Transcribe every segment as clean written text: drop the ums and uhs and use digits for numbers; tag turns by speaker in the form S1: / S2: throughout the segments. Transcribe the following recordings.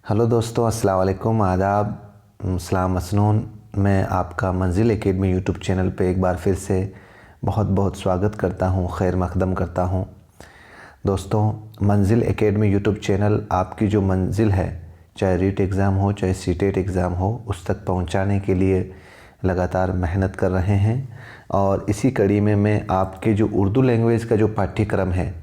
S1: Hello दोस्तों, अस्सलाम वालेकुम, आदाब, सलाम मसनून। मैं आपका मंजिल एकेडमी यूट्यूब चैनल पे एक बार फिर से बहुत बहुत स्वागत करता हूँ, खैर मकदम करता हूँ। दोस्तों, मंजिल एकेडमी यूट्यूब चैनल आपकी जो मंजिल है, चाहे रीट एग्ज़ाम हो चाहे सीटेट एग्ज़ाम हो, उस तक पहुँचाने के लिए लगातार मेहनत कर रहे हैं। और इसी कड़ी में मैं आपके जो उर्दू लैंग्वेज का जो पाठ्यक्रम है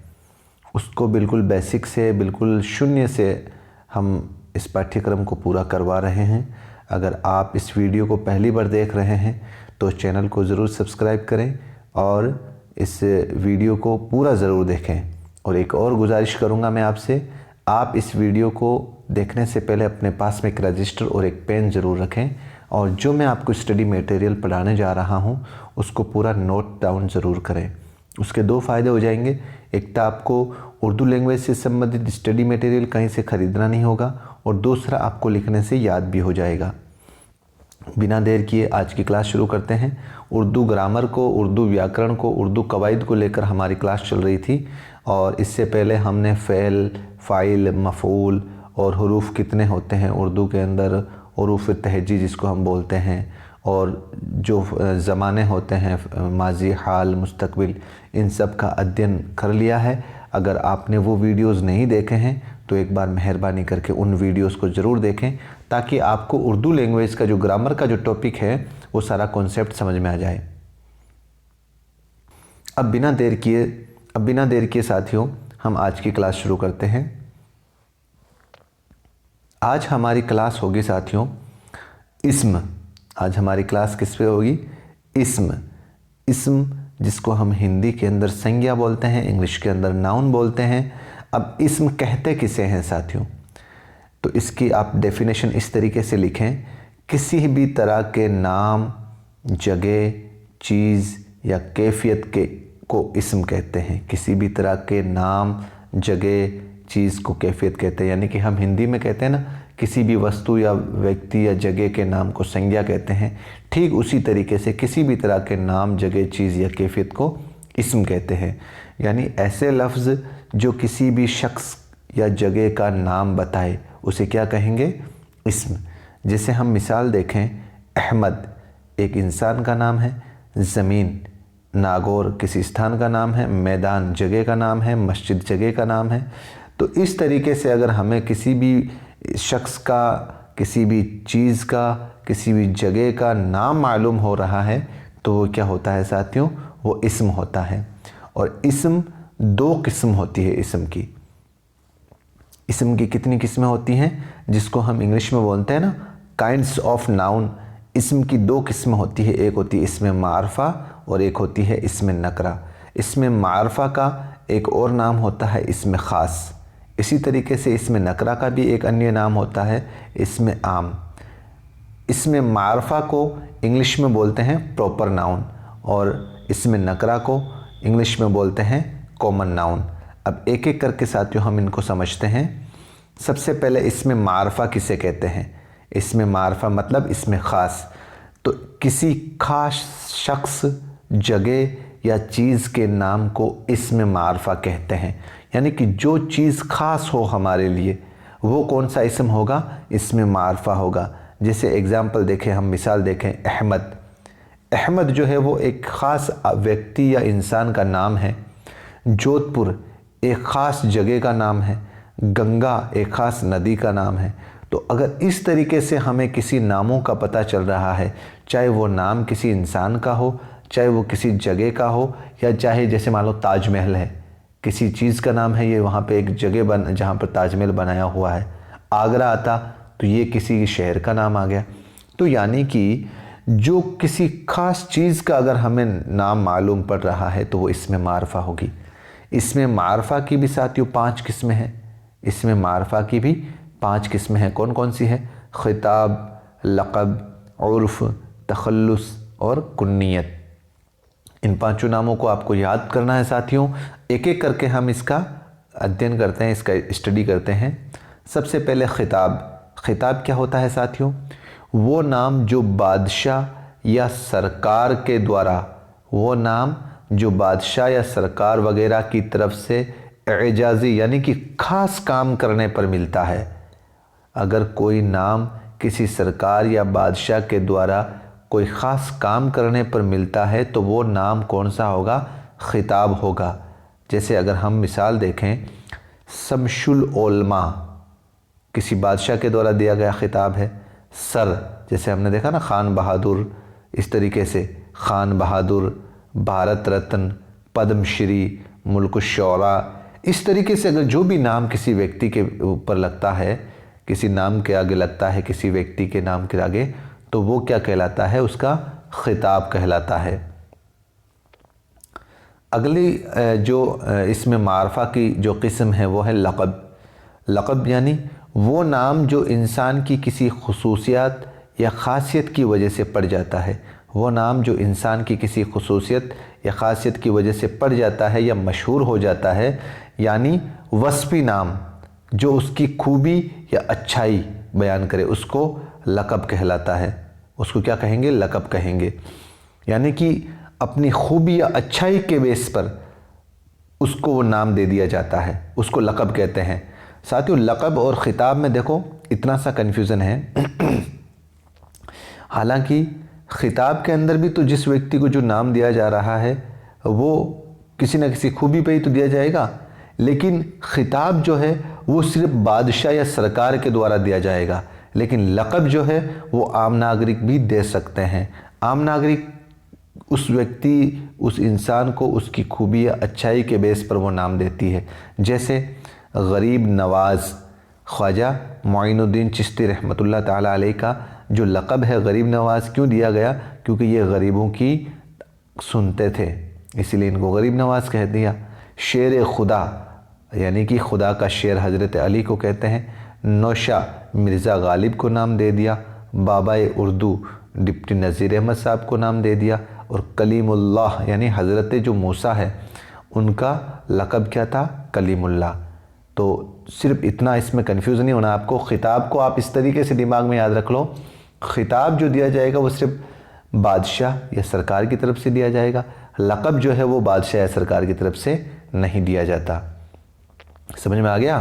S1: उसको बिल्कुल बेसिक से, बिल्कुल शून्य से हम इस पाठ्यक्रम को पूरा करवा रहे हैं। अगर आप इस वीडियो को पहली बार देख रहे हैं तो चैनल को ज़रूर सब्सक्राइब करें और इस वीडियो को पूरा ज़रूर देखें। और एक और गुजारिश करूंगा मैं आपसे, आप इस वीडियो को देखने से पहले अपने पास में एक रजिस्टर और एक पेन ज़रूर रखें और जो मैं आपको स्टडी मटेरियल पढ़ाने जा रहा हूँ उसको पूरा नोट डाउन ज़रूर करें। उसके दो फ़ायदे हो जाएंगे। एक तो आपको उर्दू लैंग्वेज से संबंधित स्टडी मटेरियल कहीं से ख़रीदना नहीं होगा और दूसरा आपको लिखने से याद भी हो जाएगा। बिना देर किए आज की क्लास शुरू करते हैं। उर्दू ग्रामर को, उर्दू व्याकरण को, उर्दू कवायद को लेकर हमारी क्लास चल रही थी और इससे पहले हमने फ़ेल, फ़ाइल, मफ़ूल और हुरूफ कितने होते हैं उर्दू के अंदर, हुरूफ तहजी जिसको हम बोलते हैं, और जो ज़माने होते हैं माजी, हाल, मुस्तकबिल, इन सब का अध्ययन कर लिया है। अगर आपने वो वीडियोस नहीं देखे हैं तो एक बार मेहरबानी करके उन वीडियोस को ज़रूर देखें ताकि आपको उर्दू लैंग्वेज का जो ग्रामर का जो टॉपिक है वो सारा कॉन्सेप्ट समझ में आ जाए। अब बिना देर किए साथियों, हम आज की क्लास शुरू करते हैं। आज हमारी क्लास होगी साथियों इस्म। आज हमारी क्लास किस पे होगी? इस्म। इस्म जिसको हम हिंदी के अंदर संज्ञा बोलते हैं, इंग्लिश के अंदर नाउन बोलते हैं। अब इस्म कहते किसे हैं साथियों? तो इसकी आप डेफिनेशन इस तरीके से लिखें, किसी भी तरह के नाम, जगह, चीज़ या कैफियत के को इस्म कहते हैं। किसी भी तरह के नाम, जगह, चीज़ को कैफियत कहते हैं। यानी कि हम हिंदी में कहते हैं ना, किसी भी वस्तु या व्यक्ति या जगह के नाम को संज्ञा कहते हैं, ठीक उसी तरीके से किसी भी तरह के नाम, जगह, चीज़ या कैफियत को इस्म कहते हैं। यानी ऐसे लफ्ज़ जो किसी भी शख्स या जगह का नाम बताए उसे क्या कहेंगे? इस्म। जैसे हम मिसाल देखें, अहमद एक इंसान का नाम है, ज़मीन नागौर किसी स्थान का नाम है, मैदान जगह का नाम है, मस्जिद जगह का नाम है। तो इस तरीके से अगर हमें किसी भी शख्स का, किसी भी चीज़ का, किसी भी जगह का नाम मालूम हो रहा है तो वो क्या होता है साथियों? वो इस्म होता है। और इस्म दो किस्म होती है इस्म की। इस्म की कितनी किस्में होती हैं? जिसको हम इंग्लिश में बोलते हैं ना काइंड्स ऑफ नाउन। इस्म की दो किस्में होती है, एक होती है इस्म मारफा और एक होती है इस्म नकरा। इस्म मारफा का एक और नाम होता है इस्म ख़ास। इसी तरीके से इस्म नकरा का भी एक अन्य नाम होता है इस्म आम। इस्म मारफा को इंग्लिश में बोलते हैं प्रॉपर नाउन और इस्म नकरा को इंग्लिश में बोलते हैं कॉमन नाउन। अब एक एक करके साथियों हम इनको समझते हैं। सबसे पहले इस्म मारफा किसे कहते हैं? इस्म मारफा मतलब इस्म ख़ास। तो किसी खास शख्स, जगह या चीज़ के नाम को इस्म मारफा कहते हैं। यानी कि जो चीज़ ख़ास हो हमारे लिए वो कौन सा इस्म होगा? इस्म मारफा होगा। जैसे एग्ज़ाम्पल देखें, हम मिसाल देखें, अहमद। अहमद जो है वो एक ख़ास व्यक्ति या इंसान का नाम है। जोधपुर एक ख़ास जगह का नाम है। गंगा एक ख़ास नदी का नाम है। तो अगर इस तरीके से हमें किसी नामों का पता चल रहा है, चाहे वो नाम किसी इंसान का हो, चाहे वो किसी जगह का हो, या चाहे जैसे मान लो ताजमहल है, किसी चीज़ का नाम है, ये वहाँ पे एक जगह जहाँ पर ताजमहल बनाया हुआ है। आगरा आता तो ये किसी शहर का नाम आ गया। तो यानी कि जो किसी ख़ास चीज़ का अगर हमें नाम मालूम पड़ रहा है तो वो इसमें मारफा होगी। इसमें मारफा की भी साथियों 5 किस्में हैं। इसमें मारफा की भी 5 किस्में हैं। कौन कौन सी है? ख़िताब, लक़ब, उर्फ़, तख़ल्लुस और कुन्नियत। इन 5 नामों को आपको याद करना है साथियों। एक एक करके हम इसका अध्ययन करते हैं, इसका स्टडी करते हैं। सबसे पहले ख़िताब। ख़िताब क्या होता है साथियों? वो नाम जो बादशाह या सरकार के द्वारा, वो नाम जो बादशाह या सरकार वगैरह की तरफ से एजाज़ी यानी कि ख़ास काम करने पर मिलता है। अगर कोई नाम किसी सरकार या बादशाह के द्वारा कोई ख़ास काम करने पर मिलता है तो वो नाम कौन सा होगा? खिताब होगा। जैसे अगर हम मिसाल देखें, शमशुल उलमा किसी बादशाह के द्वारा दिया गया खिताब है। सर, जैसे हमने देखा ना खान बहादुर, इस तरीके से खान बहादुर, भारत रत्न, पद्मश्री, मुल्कुश-शौरा, इस तरीके से अगर जो भी नाम किसी व्यक्ति के ऊपर लगता है, किसी नाम के आगे लगता है, किसी व्यक्ति के नाम के आगे, तो वो क्या कहलाता है? उसका खिताब कहलाता है। अगली जो इसमें मारफा की जो किस्म है वो है लक़ब। लक़ब यानी वो नाम जो इंसान की किसी खुसूसियत या ख़ासियत की वजह से पड़ जाता है। वो नाम जो इंसान की किसी खुसूसियत या ख़ासियत की वजह से पड़ जाता है या मशहूर हो जाता है, यानी वस्फ़ी नाम जो उसकी खूबी या अच्छाई बयान करे, उसको लक़ब कहलाता है। उसको क्या कहेंगे? लक़ब कहेंगे। यानी कि अपनी खूबी या अच्छाई के बेस पर उसको वो नाम दे दिया जाता है, उसको लक़ब कहते हैं। साथियों, लक़ब और ख़िताब में देखो इतना सा कन्फ्यूज़न है। हालांकि ख़िताब के अंदर भी तो जिस व्यक्ति को जो नाम दिया जा रहा है वो किसी न किसी खूबी पे ही तो दिया जाएगा, लेकिन ख़िताब जो है वो सिर्फ बादशाह या सरकार के द्वारा दिया जाएगा। लेकिन लक़ब जो है वो आम नागरिक भी दे सकते हैं। आम नागरिक उस व्यक्ति, उस इंसान को उसकी खूबी या अच्छाई के बेस पर वो नाम देती है। जैसे गरीब नवाज़, ख्वाजा मोइनुद्दीन चिश्ती रहमतुल्लाह ताला अलैह का जो लक़ब है गरीब नवाज़ क्यों दिया गया? क्योंकि ये गरीबों की सुनते थे, इसीलिए इनको गरीब नवाज़ कह दिया। शेर खुदा यानी कि खुदा का शेर हज़रत अली को कहते हैं। नौशा मिर्ज़ा गालिब को नाम दे दिया। बाबाए उर्दू डिप्टी नज़ीर अहमद साहब को नाम दे दिया। और कलीमुल्लाह यानी हज़रत जो मूसा है उनका लक़ब क्या था? कलीमुल्लाह। तो सिर्फ इतना इसमें कन्फ्यूज़ नहीं होना आपको। ख़िताब को आप इस तरीके से दिमाग में याद रख लो, ख़िताब जो दिया जाएगा वो सिर्फ बादशाह या सरकार की तरफ से दिया जाएगा। लक़ब जो है वो बादशाह या सरकार की तरफ से नहीं दिया जाता। समझ में आ गया?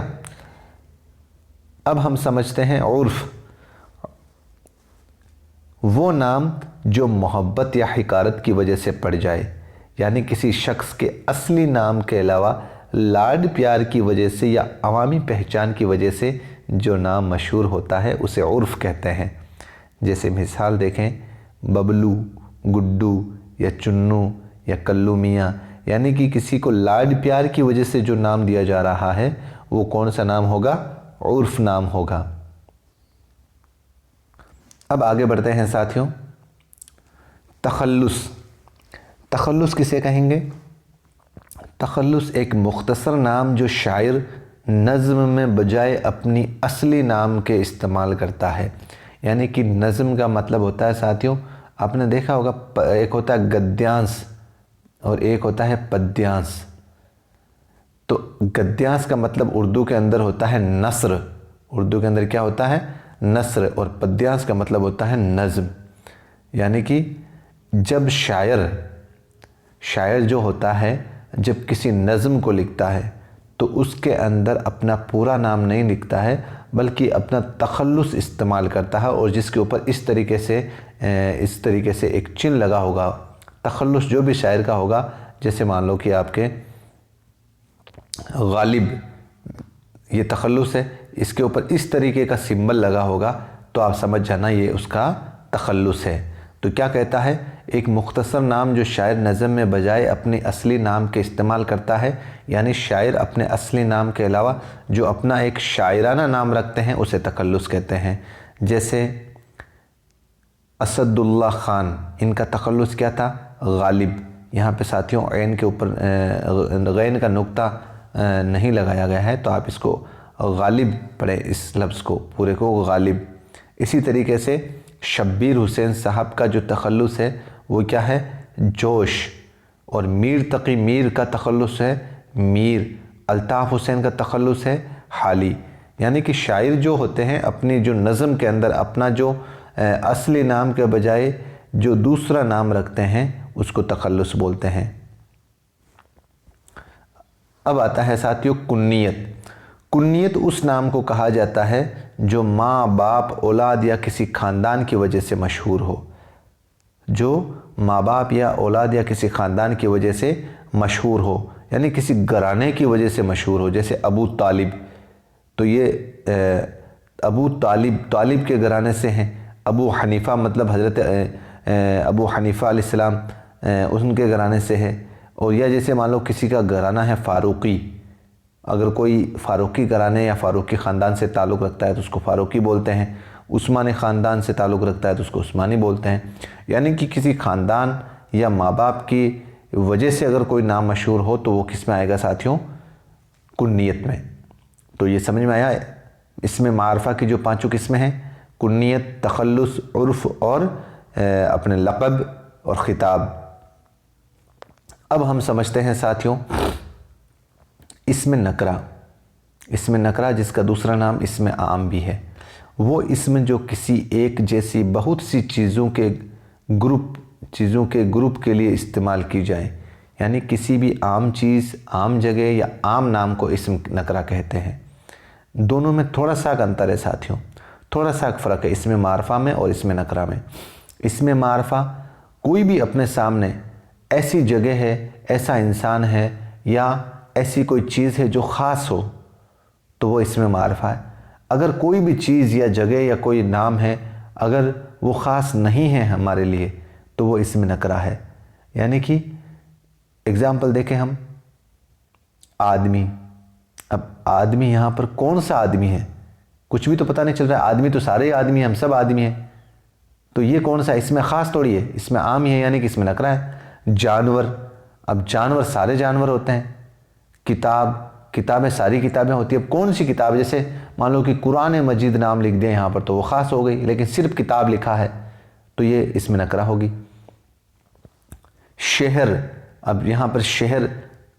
S1: अब हम समझते हैं उर्फ़। वो नाम जो मोहब्बत या हिकारत की वजह से पड़ जाए, यानी किसी शख्स के असली नाम के अलावा लाड प्यार की वजह से या अवामी पहचान की वजह से जो नाम मशहूर होता है उसे उर्फ़ कहते हैं। जैसे मिसाल देखें, बबलू, गुड्डू या चुन्नू या कल्लू मियाँ, यानी कि किसी को लाड प्यार की वजह से जो नाम दिया जा रहा है वो कौन सा नाम होगा? उर्फ़ नाम होगा। अब आगे बढ़ते हैं साथियों। तखल्लुस। तखल्लुस किसे कहेंगे? तखल्लुस एक मुख्तसर नाम जो शायर नज़्म में बजाय अपनी असली नाम के इस्तेमाल करता है। यानी कि नज़्म का मतलब होता है साथियों, आपने देखा होगा, एक होता है गद्यांश और एक होता है पद्यांश। तो गद्यांश का मतलब उर्दू के अंदर होता है नस्र। उर्दू के अंदर क्या होता है? नस्र। और पद्यांश का मतलब होता है नज़्म। यानी कि जब शायर जो होता है जब किसी नज़्म को लिखता है तो उसके अंदर अपना पूरा नाम नहीं लिखता है बल्कि अपना तखल्लुस इस्तेमाल करता है, और जिसके ऊपर इस तरीके से एक चिन्ह लगा होगा। तखल्लुस जो भी शायर का होगा, जैसे मान लो कि आपके गालिब, ये तखल्लुस है, इसके ऊपर इस तरीके का सिंबल लगा होगा तो आप समझ जाना ये उसका तखल्लुस है। तो क्या कहता है? एक मुख्तसर नाम जो शायर नज़्म में बजाय अपने असली नाम के इस्तेमाल करता है, यानी शायर अपने असली नाम के अलावा जो अपना एक शायराना नाम रखते हैं उसे तखल्लुस कहते हैं। जैसे असदुल्ला ख़ान, इनका तखल्लुस क्या था? गालिब। यहाँ पे साथियों ऐन के ऊपर गैन का नुक्ता नहीं लगाया गया है, तो आप इसको गालिब पढ़ें, इस लफ्ज़ को पूरे को गालिब। इसी तरीके से शब्बीर हुसैन साहब का जो तखल्लुस है वो क्या है? जोश। और मीर तकी मीर का तखल्लुस है मीर। अल्ताफ़ हुसैन का तखल्लुस है हाली। यानी कि शायर जो होते हैं अपनी जो नज़म के अंदर अपना जो असली नाम के बजाय जो दूसरा नाम रखते हैं उसको तखल्लुस बोलते हैं। अब आता है साथियों कुन्नियत। कुन्नियत उस नाम को कहा जाता है जो माँ बाप औलाद या किसी ख़ानदान की वजह से मशहूर हो, जो माँ बाप या औलाद या किसी ख़ानदान की वजह से मशहूर हो, यानी किसी घराने की वजह से मशहूर हो। जैसे अबू तालिब, तो ये अबू तालिब के घराने से हैं। अबू हनीफ़ा मतलब हज़रत अबू हनीफ़ा अलैहिस्सलाम उनके घराने से है। और या जैसे मान लो किसी का घराना है फ़ारूक़ी, अगर कोई फ़ारूक़ी घराने या फ़ारूक़ी ख़ानदान से ताल्लुक़ रखता है तो उसको फ़ारूक़ी बोलते हैं। उस्मानी ख़ानदान से ताल्लुक़ रखता है तो उसको उस्मानी बोलते हैं। यानी कि किसी ख़ानदान या माँ बाप की वजह से अगर कोई नाम मशहूर हो तो वो किस में आएगा साथियों? कुन्नियत में। तो ये समझ में आया? इसमें मारफा की जो पांचों किस्में हैं, कुन्नियत, तखल्लुस, उर्फ़ और अपने लक़ब और ख़िताब। अब हम समझते हैं साथियों इसमें नकरा। इसमें नकरा जिसका दूसरा नाम इसमें आम भी है, वो इसमें जो किसी एक जैसी बहुत सी चीज़ों के ग्रुप के लिए इस्तेमाल की जाए, यानी किसी भी आम चीज़, आम जगह या आम नाम को इसम नकरा कहते हैं। दोनों में थोड़ा सा अंतर है साथियों, थोड़ा सा फ़र्क है इसमें मारफा में और इसमें नकरा में। इसमें मारफा कोई भी अपने सामने ऐसी जगह है, ऐसा इंसान है या ऐसी कोई चीज़ है जो ख़ास हो तो वो इसमें मारफा है। अगर कोई भी चीज़ या जगह या कोई नाम है, अगर वो ख़ास नहीं है हमारे लिए तो वो इसमें नकरा है। यानी कि एग्ज़ाम्पल देखें हम, आदमी। अब आदमी यहाँ पर कौन सा आदमी है कुछ भी तो पता नहीं चल रहा है। आदमी तो सारे आदमी हैं, हम सब आदमी हैं, तो ये कौन सा? इसमें ख़ास थोड़ी है, इसमें आम ही है, यानी कि इसमें नकरा है। जानवर, अब जानवर सारे जानवर होते हैं। किताबें सारी किताबें होती है। अब कौन सी किताब? जैसे मान लो कि कुरान मजीद नाम लिख दिया यहाँ पर तो वो ख़ास हो गई, लेकिन सिर्फ किताब लिखा है तो ये इसमें नकरा होगी। शहर, अब यहाँ पर शहर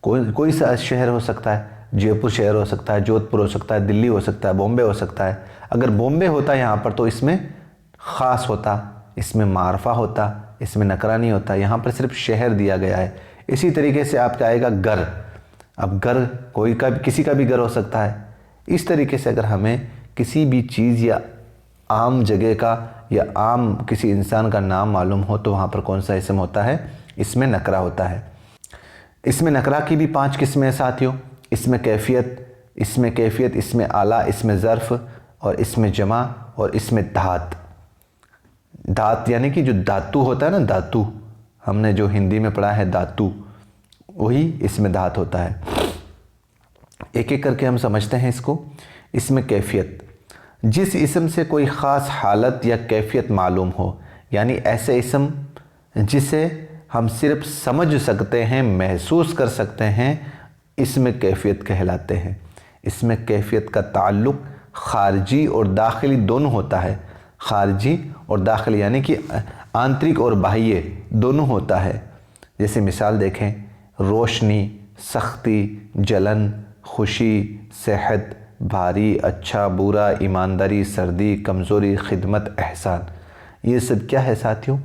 S1: कोई सा शहर हो सकता है, जयपुर शहर हो सकता है, जोधपुर हो सकता है, दिल्ली हो सकता है, बॉम्बे हो सकता है। अगर बॉम्बे होता है यहाँ पर तो इसमें ख़ास होता, इसमें मारफा होता, इसमें नकरा नहीं होता। यहाँ पर सिर्फ शहर दिया गया है। इसी तरीके से आपका आएगा घर। अब घर किसी का भी घर हो सकता है। इस तरीके से अगर हमें किसी भी चीज़ या आम जगह का या आम किसी इंसान का नाम मालूम हो तो वहाँ पर कौन सा इसम होता है? इसमें नकरा होता है। इसमें नकरा की भी 5 किस्में हैं साथियों। इसमें कैफियत, इसमें आला, इसमें ज़र्फ़ और इसमें जमा और इसमें धात यानी कि जो धातु होता है ना, धातु हमने जो हिंदी में पढ़ा है धातु, वही इसमें धात होता है। एक एक करके हम समझते हैं इसको। इसमें कैफियत, जिस इसम से कोई ख़ास हालत या कैफियत मालूम हो, यानी ऐसे इसम जिसे हम सिर्फ समझ सकते हैं, महसूस कर सकते हैं, इसमें कैफियत कहलाते हैं। इसमें कैफियत का ताल्लुक़ ख़ारजी और दाखिली दोनों होता है। ख़ारजी और दाखिली यानी कि आंतरिक और बाह्य दोनों होता है। जैसे मिसाल देखें, रोशनी, सख्ती, जलन, खुशी, सेहत, भारी, अच्छा, बुरा, ईमानदारी, सर्दी, कमज़ोरी, खिदमत, एहसान। ये सब क्या है साथियों?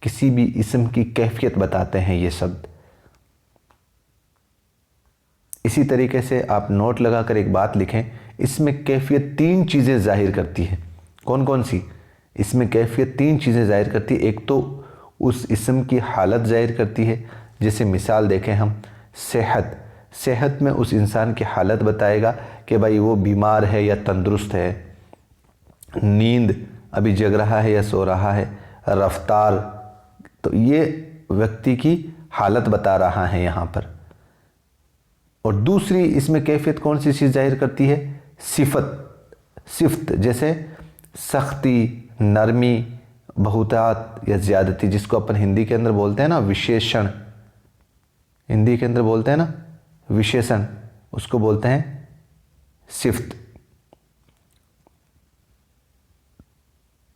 S1: किसी भी इसम की कैफियत बताते हैं ये शब्द। इसी तरीके से आप नोट लगाकर एक बात लिखें, इसमें कैफियत 3 चीज़ें ज़ाहिर करती है। कौन कौन सी? इसमें कैफियत 3 चीज़ें ज़ाहिर करती है। एक तो उस इसम की हालत ज़ाहिर करती है। जैसे मिसाल देखें हम, सेहत में उस इंसान की हालत बताएगा कि भाई वो बीमार है या तंदुरुस्त है। नींद, अभी जग रहा है या सो रहा है। रफ्तार, तो ये व्यक्ति की हालत बता रहा है यहाँ पर। और दूसरी इसमें कैफियत कौन सी चीज़ जाहिर करती है? सिफ्त, जैसे सख्ती, नरमी, बहुतात या ज़्यादती, जिसको अपन हिंदी के अंदर बोलते हैं ना विशेषण, हिंदी के अंदर बोलते हैं ना विशेषण, उसको बोलते हैं सिफ्त।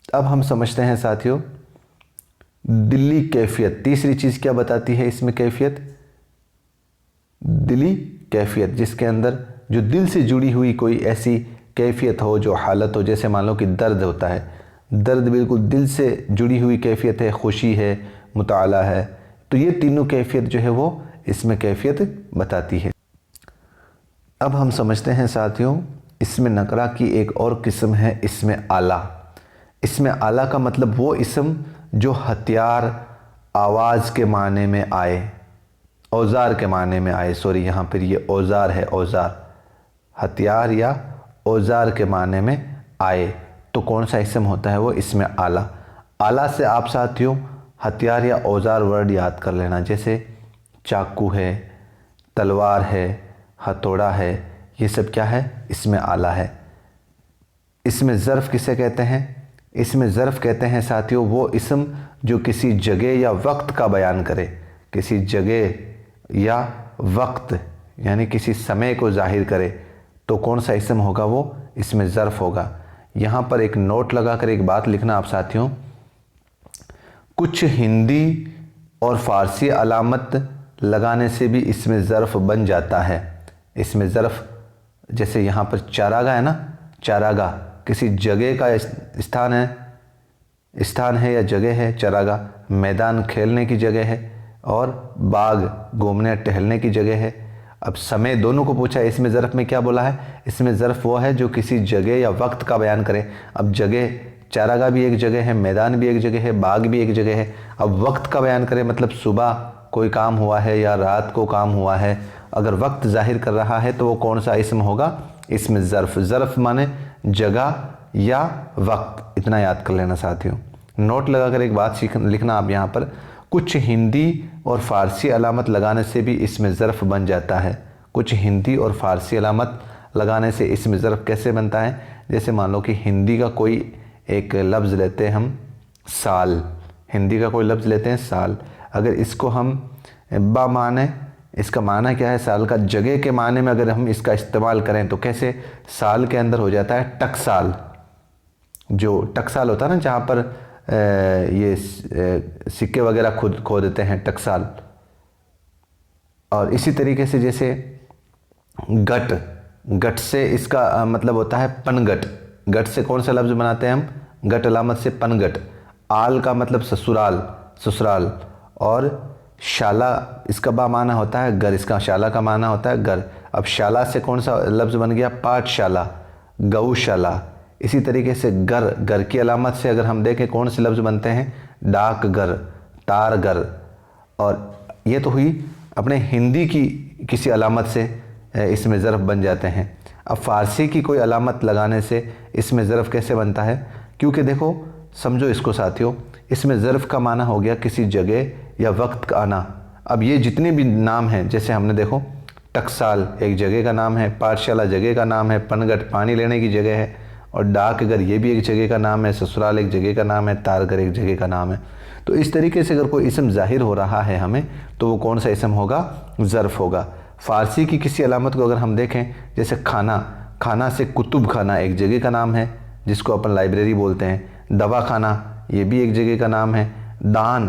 S1: अब हम समझते हैं साथियों दिली कैफियत। तीसरी चीज़ क्या बताती है इसमें कैफियत? दिली कैफियत, जिसके अंदर जो दिल से जुड़ी हुई कोई ऐसी कैफियत हो, जो हालत हो। जैसे मान लो कि दर्द होता है, दर्द बिल्कुल दिल से जुड़ी हुई कैफियत है। खुशी है, मुताला है। तो ये तीनों कैफियत जो है वो इसमें कैफियत बताती है। अब हम समझते हैं साथियों इसमें नकरा की एक और किस्म है इसमें आला। इसमें आला का मतलब वो इसम जो हथियार, आवाज़ के माने में आए, औज़ार के माने में आए। सॉरी, यहाँ पर ये औज़ार है, औज़ार, हथियार या औज़ार के माने में आए तो कौन सा इसम होता है वो इसमें आला। आला से आप साथियों हथियार या औज़ार वर्ड याद कर लेना, जैसे चाकू है, तलवार है, हथौड़ा है, ये सब क्या है इसमें आला है। इसमें ज़र्फ़ किसे कहते हैं? इसमें ज़र्फ़ कहते हैं साथियों वो इसम जो किसी जगह या वक्त का बयान करे, किसी जगह या वक्त यानी किसी समय को जाहिर करे तो कौन सा इसम होगा वो इसमें ज़र्फ़ होगा। यहाँ पर एक नोट लगाकर एक बात लिखना आप साथियों, कुछ हिंदी और फ़ारसी अलामत लगाने से भी इसमें ज़र्फ़ बन जाता है। इसमें ज़र्फ़ जैसे यहाँ पर चारागाह है ना, चारागाह किसी जगह का स्थान है या जगह है। चारागाह मैदान खेलने की जगह है और बाग घूमने टहलने की जगह है। अब समय दोनों को पूछा है, इसमें ज़र्फ़ में क्या बोला है? इसमें ज़र्फ़ वो है जो किसी जगह या वक्त का बयान करे। अब जगह, चारागाह भी एक जगह है, मैदान भी एक जगह है, बाग भी एक जगह है। अब वक्त का बयान करे मतलब सुबह कोई काम हुआ है या रात को काम हुआ है, अगर वक्त जाहिर कर रहा है तो वो कौन सा इसम होगा? इसमें ज़र्फ़। ज़र्फ़ माने जगह या वक्त, इतना याद कर लेना साथियों। नोट लगाकर एक बात लिखना आप यहाँ पर, कुछ हिंदी और फ़ारसी अलामत लगाने से भी इसमें ज़र्फ़ बन जाता है। कुछ हिंदी और फ़ारसी अलामत लगाने से इसमें ज़र्फ़ कैसे बनता है? जैसे मान लो कि हिंदी का कोई एक लफ्ज़ लेते हैं हम साल, हिंदी का कोई लफ्ज़ लेते हैं साल, अगर इसको हम बा माने, इसका माना क्या है साल का, जगह के माने में अगर हम इसका इस्तेमाल करें तो कैसे? साल के अंदर हो जाता है टकसाल। जो टकसाल होता है ना जहाँ पर ये सिक्के वगैरह खुद खो देते हैं, टकसाल। और इसी तरीके से जैसे गट, गट से इसका मतलब होता है पनगट। गट से कौन सा लफ्ज़ बनाते हैं हम? गट अलामत से पनगट। आल का मतलब ससुराल, ससुराल। और शाला, इसका बा माना होता है घर, इसका शाला का माना होता है घर। अब शाला से कौन सा लफ्ज़ बन गया? पाठशाला, गौशाला। इसी तरीके से घर, घर की अलामत से अगर हम देखें कौन से लफ्ज़ बनते हैं? डाकघर, तारघर। और ये तो हुई अपने हिंदी की किसी अलामत से इसमें ज़र्फ़ बन जाते हैं। अब फ़ारसी की कोई अलामत लगाने से इसमें ज़र्फ़ कैसे बनता है? क्योंकि देखो समझो इसको साथियों, इसमें ज़र्फ़ का माना हो गया किसी जगह या वक्त का आना। अब ये जितने भी नाम हैं, जैसे हमने देखो टकसाल एक जगह का नाम है, पाठशाला जगह का नाम है, पनगट पानी लेने की जगह है, और डाकघर ये भी एक जगह का नाम है, ससुराल एक जगह का नाम है, तारघर एक जगह का नाम है। तो इस तरीके से अगर कोई इसम ज़ाहिर हो रहा है हमें तो वो कौन सा इसम होगा? ज़र्फ़ होगा। फ़ारसी की किसी अलामत को अगर हम देखें, जैसे खाना, खाना से कुतुब खाना एक जगह का नाम है जिसको अपन लाइब्रेरी बोलते हैं। दवा खाना ये भी एक जगह का नाम है। दान,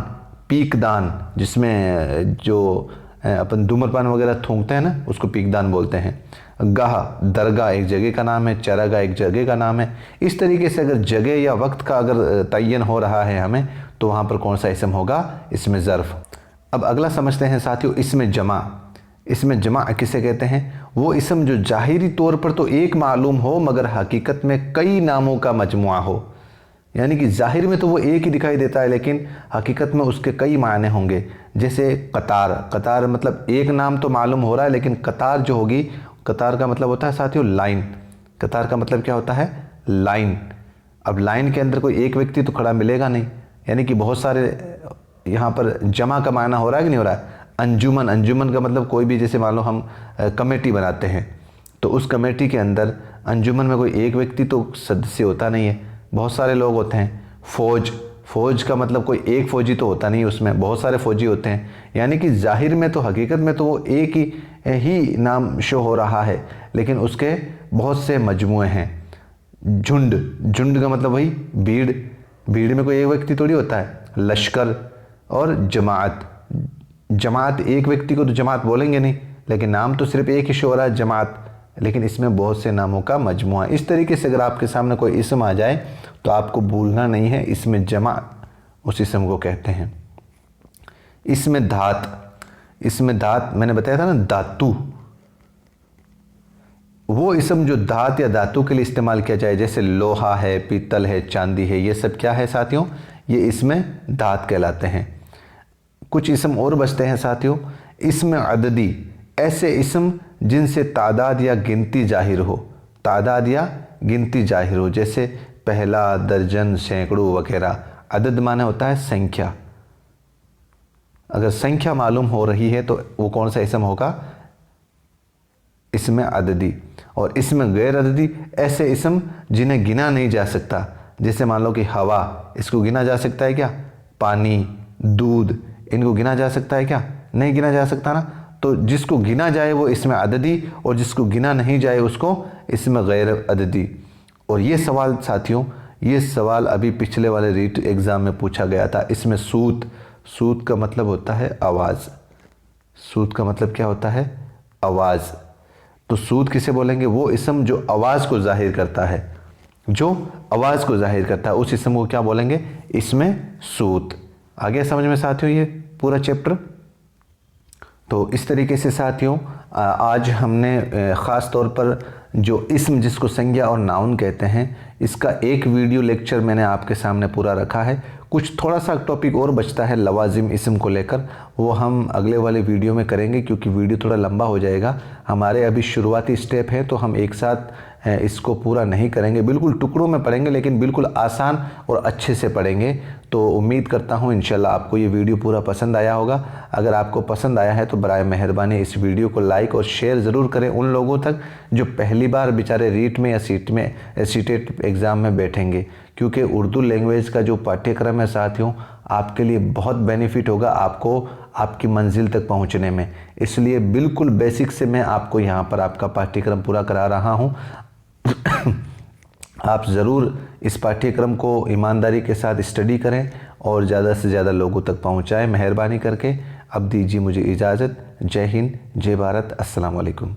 S1: पीक दान, जिसमें जो अपन धूम्रपान वगैरह थूकते हैं ना उसको पीक दान बोलते हैं। गाह, दरगाह एक जगह का नाम है, चरागाह एक जगह का नाम है। इस तरीके से अगर जगह या वक्त का अगर तयन हो रहा है हमें तो वहाँ पर कौन सा इसम होगा? इसमें ज़र्फ़। अब अगला समझते हैं साथियों इसमें जमा। इसमें जमा किसे कहते हैं? वो इसम जो ज़ाहिरी तौर पर तो एक मालूम हो मगर हकीकत में कई नामों का मजमुआ हो। यानी कि ज़ाहिर में तो वो एक ही दिखाई देता है लेकिन हकीकत में उसके कई मायने होंगे। जैसे कतार, कतार मतलब एक नाम तो मालूम हो रहा है लेकिन कतार जो होगी, कतार का मतलब होता है साथियों लाइन। कतार का मतलब क्या होता है? लाइन। अब लाइन के अंदर कोई एक व्यक्ति तो खड़ा मिलेगा नहीं, यानी कि बहुत सारे, यहाँ पर जमा का मायना हो रहा है कि नहीं हो रहा है? अंजुमन, अंजुमन का मतलब कोई भी, जैसे मान लो हम कमेटी बनाते हैं तो उस कमेटी के अंदर अंजुमन में कोई एक व्यक्ति तो सदस्य होता नहीं है, बहुत सारे लोग होते हैं। फौज, फौज का मतलब कोई एक फ़ौजी तो होता नहीं, उसमें बहुत सारे फौजी होते हैं। यानी कि ज़ाहिर में तो हकीकत में तो वो एक ही नाम शो हो रहा है लेकिन उसके बहुत से मजमुए हैं। झुंड, झुंड का मतलब वही भीड़, भीड़ में कोई एक व्यक्ति थोड़ी होता है। लश्कर और जमात, जमात एक व्यक्ति को तो जमात बोलेंगे नहीं लेकिन नाम तो सिर्फ एक ही शो हो रहा है जमात, लेकिन इसमें बहुत से नामों का मजमुआ। इस तरीके से अगर आपके सामने कोई इसम आ जाए तो आपको भूलना नहीं है इसमें जमा उस इसम को कहते हैं। इसमें धात, इसमें धात मैंने बताया था ना, धातु, वो इसम जो धात या धातु के लिए इस्तेमाल किया जाए, जैसे लोहा है, पीतल है, चांदी है, ये सब क्या है साथियों, ये इसमें धात कहलाते हैं। कुछ इसम और बचते हैं साथियों। इसमें अददी, ऐसे इसम जिनसे तादाद या गिनती जाहिर हो, तादाद या गिनती जाहिर हो, जैसे पहला, दर्जन, सैकड़ों वगैरह। अदद माने होता है संख्या। अगर संख्या मालूम हो रही है तो वो कौन सा इसम होगा, इसमें अददी। और इसमें गैर अददी, ऐसे इसम जिन्हें गिना नहीं जा सकता, जैसे मान लो कि हवा, इसको गिना जा सकता है क्या, पानी, दूध, इनको गिना जा सकता है क्या, नहीं गिना जा सकता ना। तो जिसको गिना जाए वो इसमें अददी, और जिसको गिना नहीं जाए उसको इसमें गैर अददी। और ये सवाल साथियों, ये सवाल अभी पिछले वाले रीट एग्ज़ाम में पूछा गया था। इसमें सूत, सूत का मतलब होता है आवाज़। सूत का मतलब क्या होता है, आवाज़। तो सूत किसे बोलेंगे, वो इसम जो आवाज़ को जाहिर करता है, जो आवाज़ को जाहिर करता है, उस इसम को क्या बोलेंगे, इसमें सूत। आगे समझ में साथियों ये पूरा चैप्टर। तो इस तरीके से साथियों आज हमने ख़ास तौर पर जो इसम जिसको संज्ञा और नाउन कहते हैं, इसका एक वीडियो लेक्चर मैंने आपके सामने पूरा रखा है। कुछ थोड़ा सा टॉपिक और बचता है लवाजिम इसम को लेकर, वो हम अगले वाले वीडियो में करेंगे, क्योंकि वीडियो थोड़ा लंबा हो जाएगा। हमारे अभी शुरुआती स्टेप है, तो हम एक साथ इसको पूरा नहीं करेंगे, बिल्कुल टुकड़ों में पढ़ेंगे, लेकिन बिल्कुल आसान और अच्छे से पढ़ेंगे। तो उम्मीद करता हूँ इंशाल्लाह आपको ये वीडियो पूरा पसंद आया होगा। अगर आपको पसंद आया है तो बराए मेहरबानी इस वीडियो को लाइक और शेयर ज़रूर करें उन लोगों तक जो पहली बार बेचारे रीट में या सीटेट एग्ज़ाम में बैठेंगे, क्योंकि उर्दू लैंग्वेज का जो पाठ्यक्रम है साथियों, आपके लिए बहुत बेनिफिट होगा आपको आपकी मंजिल तक पहुंचने में। इसलिए बिल्कुल बेसिक से मैं आपको यहाँ पर आपका पाठ्यक्रम पूरा करा रहा हूँ। आप ज़रूर इस पाठ्यक्रम को ईमानदारी के साथ स्टडी करें और ज़्यादा से ज़्यादा लोगों तक पहुँचाएँ, मेहरबानी करके। अब दीजिए मुझे इजाज़त। जय हिंद, जय भारत, अस्सलाम वालेकुम।